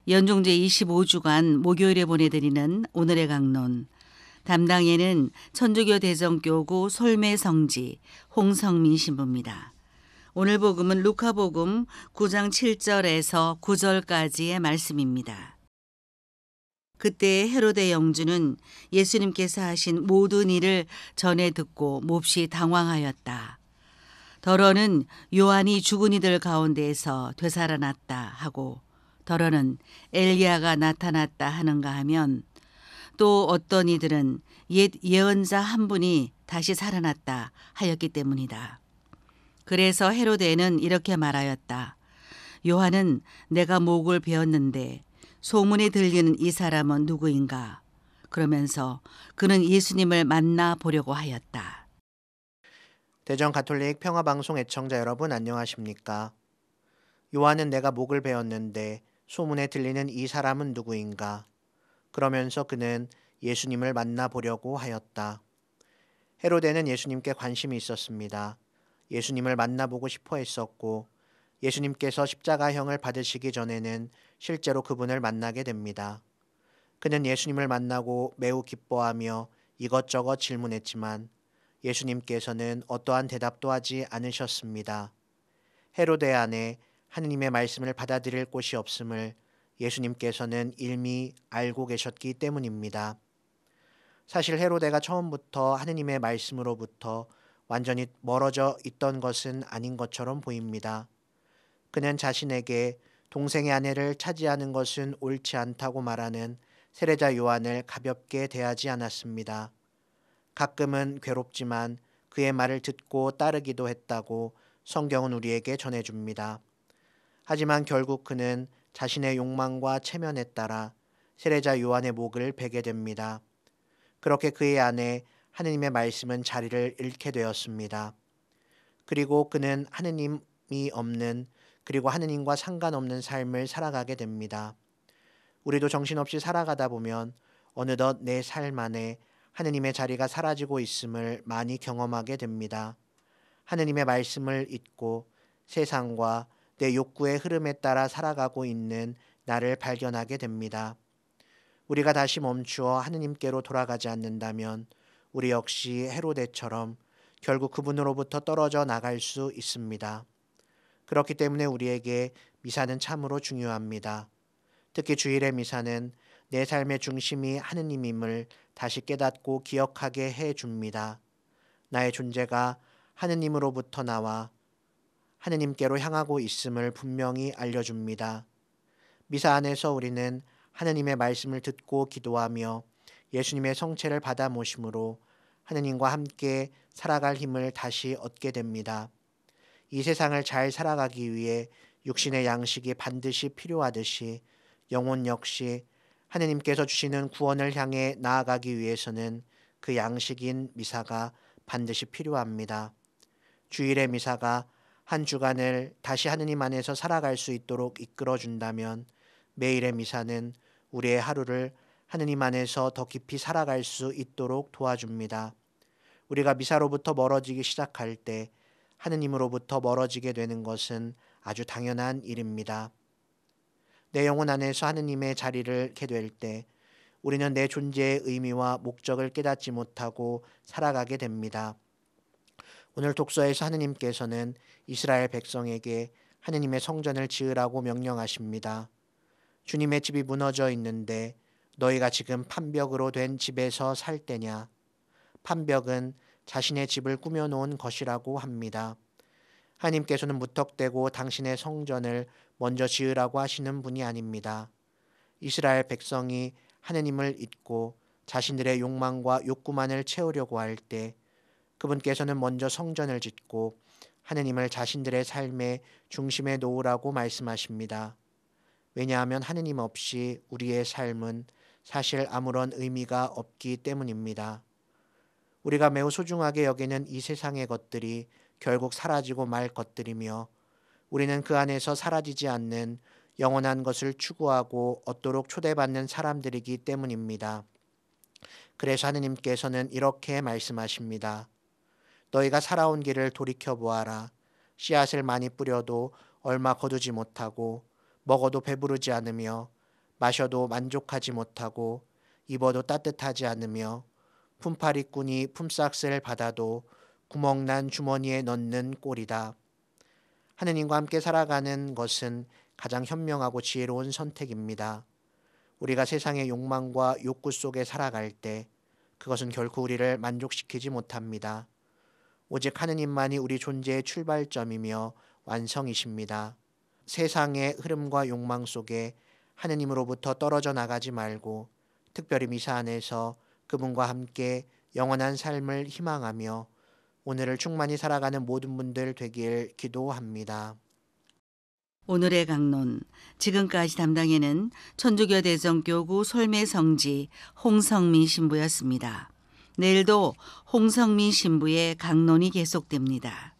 연종제 25주간 목요일에 보내드리는 오늘의 강론. 담당에는 천주교 대정교구 솔매성지 홍성민 신부입니다. 오늘 복음은 루카복음 9장 7절에서 9절까지의 말씀입니다. 그때 헤로데 영주는 예수님께서 하신 모든 일을 전해 듣고 몹시 당황하였다. 더러는 요한이 죽은 이들 가운데에서 되살아났다 하고, 더러는 엘리야가 나타났다 하는가 하면, 또 어떤 이들은 옛 예언자 한 분이 다시 살아났다 하였기 때문이다. 그래서 헤로데는 이렇게 말하였다. 요한은 내가 목을 베었는데 소문이 들리는 이 사람은 누구인가? 그러면서 그는 예수님을 만나 보려고 하였다. 대전 가톨릭 평화방송 애청자 여러분 안녕하십니까? 요한은 내가 목을 베었는데 소문에 들리는 이 사람은 누구인가? 그러면서 그는 예수님을 만나보려고 하였다. 헤로데는 예수님께 관심이 있었습니다. 예수님을 만나보고 싶어 했었고, 예수님께서 십자가형을 받으시기 전에는 실제로 그분을 만나게 됩니다. 그는 예수님을 만나고 매우 기뻐하며 이것저것 질문했지만 예수님께서는 어떠한 대답도 하지 않으셨습니다. 헤로데 안에 하느님의 말씀을 받아들일 곳이 없음을 예수님께서는 이미 알고 계셨기 때문입니다. 사실 헤로데가 처음부터 하느님의 말씀으로부터 완전히 멀어져 있던 것은 아닌 것처럼 보입니다. 그는 자신에게 동생의 아내를 차지하는 것은 옳지 않다고 말하는 세례자 요한을 가볍게 대하지 않았습니다. 가끔은 괴롭지만 그의 말을 듣고 따르기도 했다고 성경은 우리에게 전해줍니다. 하지만 결국 그는 자신의 욕망과 체면에 따라 세례자 요한의 목을 베게 됩니다. 그렇게 그의 안에 하느님의 말씀은 자리를 잃게 되었습니다. 그리고 그는 하느님이 없는, 그리고 하느님과 상관없는 삶을 살아가게 됩니다. 우리도 정신없이 살아가다 보면 어느덧 내 삶 안에 하느님의 자리가 사라지고 있음을 많이 경험하게 됩니다. 하느님의 말씀을 잊고 세상과 내 욕구의 흐름에 따라 살아가고 있는 나를 발견하게 됩니다. 우리가 다시 멈추어 하느님께로 돌아가지 않는다면 우리 역시 헤로데처럼 결국 그분으로부터 떨어져 나갈 수 있습니다. 그렇기 때문에 우리에게 미사는 참으로 중요합니다. 특히 주일의 미사는 내 삶의 중심이 하느님임을 다시 깨닫고 기억하게 해줍니다. 나의 존재가 하느님으로부터 나와 하느님께로 향하고 있음을 분명히 알려줍니다. 미사 안에서 우리는 하느님의 말씀을 듣고 기도하며 예수님의 성체를 받아 모심으로 하느님과 함께 살아갈 힘을 다시 얻게 됩니다. 이 세상을 잘 살아가기 위해 육신의 양식이 반드시 필요하듯이 영혼 역시 하느님께서 주시는 구원을 향해 나아가기 위해서는 그 양식인 미사가 반드시 필요합니다. 주일의 미사가 한 주간을 다시 하느님 안에서 살아갈 수 있도록 이끌어준다면 매일의 미사는 우리의 하루를 하느님 안에서 더 깊이 살아갈 수 있도록 도와줍니다. 우리가 미사로부터 멀어지기 시작할 때 하느님으로부터 멀어지게 되는 것은 아주 당연한 일입니다. 내 영혼 안에서 하느님의 자리를 잃게 될 때 우리는 내 존재의 의미와 목적을 깨닫지 못하고 살아가게 됩니다. 오늘 독서에서 하느님께서는 이스라엘 백성에게 하느님의 성전을 지으라고 명령하십니다. 주님의 집이 무너져 있는데 너희가 지금 판벽으로 된 집에서 살 때냐? 판벽은 자신의 집을 꾸며놓은 것이라고 합니다. 하나님께서는 무턱대고 당신의 성전을 먼저 지으라고 하시는 분이 아닙니다. 이스라엘 백성이 하느님을 잊고 자신들의 욕망과 욕구만을 채우려고 할 때 그분께서는 먼저 성전을 짓고 하느님을 자신들의 삶의 중심에 놓으라고 말씀하십니다. 왜냐하면 하느님 없이 우리의 삶은 사실 아무런 의미가 없기 때문입니다. 우리가 매우 소중하게 여기는 이 세상의 것들이 결국 사라지고 말 것들이며 우리는 그 안에서 사라지지 않는 영원한 것을 추구하고 얻도록 초대받는 사람들이기 때문입니다. 그래서 하느님께서는 이렇게 말씀하십니다. 너희가 살아온 길을 돌이켜보아라. 씨앗을 많이 뿌려도 얼마 거두지 못하고 먹어도 배부르지 않으며 마셔도 만족하지 못하고 입어도 따뜻하지 않으며 품팔이꾼이 품삯을 받아도 구멍난 주머니에 넣는 꼴이다. 하느님과 함께 살아가는 것은 가장 현명하고 지혜로운 선택입니다. 우리가 세상의 욕망과 욕구 속에 살아갈 때 그것은 결코 우리를 만족시키지 못합니다. 오직 하느님만이 우리 존재의 출발점이며 완성이십니다. 세상의 흐름과 욕망 속에 하느님으로부터 떨어져 나가지 말고 특별히 미사 안에서 그분과 함께 영원한 삶을 희망하며 오늘을 충만히 살아가는 모든 분들 되길 기도합니다. 오늘의 강론, 지금까지 담당에는 천주교 대전교구 솔매성지 홍성민 신부였습니다. 내일도 홍성민 신부의 강론이 계속됩니다.